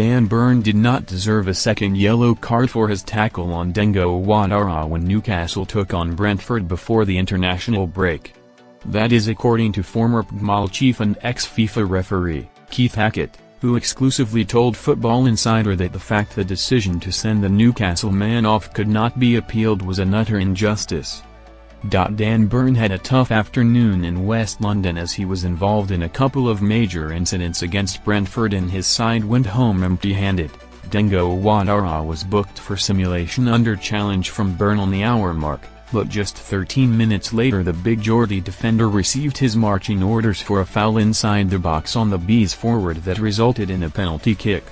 Dan Burn did not deserve a second yellow card for his tackle on Dango Ouattara when Newcastle took on Brentford before the international break. That is according to former PGMOL chief and ex-FIFA referee, Keith Hackett, who exclusively told Football Insider that the fact the decision to send the Newcastle man off could not be appealed was an utter injustice. Dan Burn had a tough afternoon in West London as he was involved in a couple of major incidents against Brentford and his side went home empty-handed. Dango Ouattara was booked for simulation under challenge from Burn on the hour mark, but just 13 minutes later the Big Geordie defender received his marching orders for a foul inside the box on the Bees forward that resulted in a penalty kick.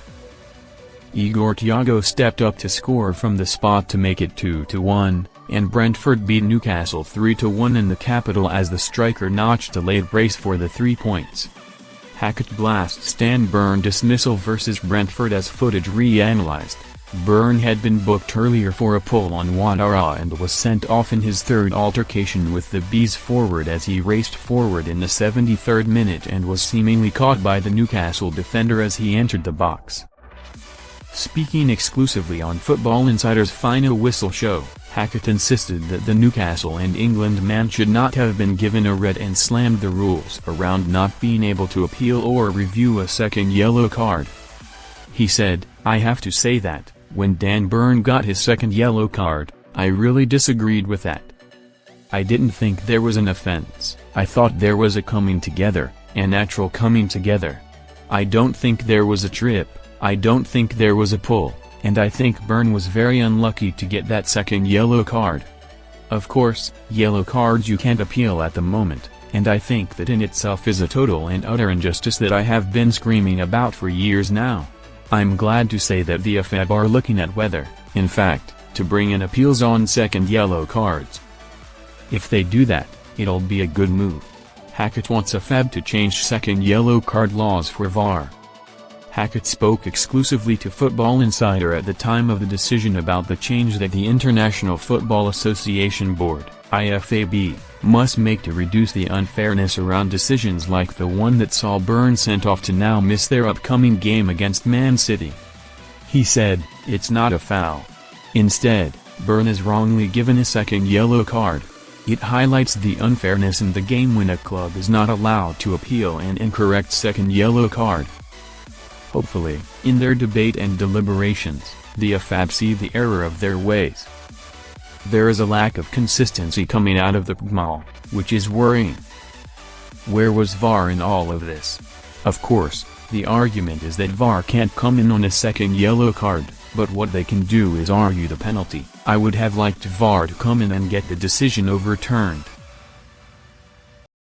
Igor Thiago stepped up to score from the spot to make it 2-1, and Brentford beat Newcastle 3-1 in the capital as the striker notched a late brace for the 3 points. Hackett blasts Dan Burn dismissal versus Brentford as footage reanalyzed. Burn had been booked earlier for a pull on Ouattara and was sent off in his third altercation with the Bees forward as he raced forward in the 73rd minute and was seemingly caught by the Newcastle defender as he entered the box. Speaking exclusively on Football Insider's Final Whistle show, Hackett insisted that the Newcastle and England man should not have been given a red and slammed the rules around not being able to appeal or review a second yellow card. He said, "I have to say that, when Dan Burn got his second yellow card, I really disagreed with that. I didn't think there was an offense. I thought there was a coming together, a natural coming together. I don't think there was a trip, I don't think there was a pull, and I think Burn was very unlucky to get that second yellow card. Of course, yellow cards you can't appeal at the moment, and I think that in itself is a total and utter injustice that I have been screaming about for years now. I'm glad to say that the FAB are looking at whether, in fact, to bring in appeals on second yellow cards. If they do that, it'll be a good move." Hackett wants FAB to change second yellow card laws for VAR. Hackett spoke exclusively to Football Insider at the time of the decision about the change that the International Football Association Board, IFAB, must make to reduce the unfairness around decisions like the one that saw Burn sent off to now miss their upcoming game against Man City. He said, "It's not a foul. Instead, Burn is wrongly given a second yellow card. It highlights the unfairness in the game when a club is not allowed to appeal an incorrect second yellow card." Hopefully, in their debate and deliberations, the FAB see the error of their ways. There is a lack of consistency coming out of the PGMOL, which is worrying. Where was VAR in all of this? Of course, the argument is that VAR can't come in on a second yellow card, but what they can do is argue the penalty. I would have liked VAR to come in and get the decision overturned.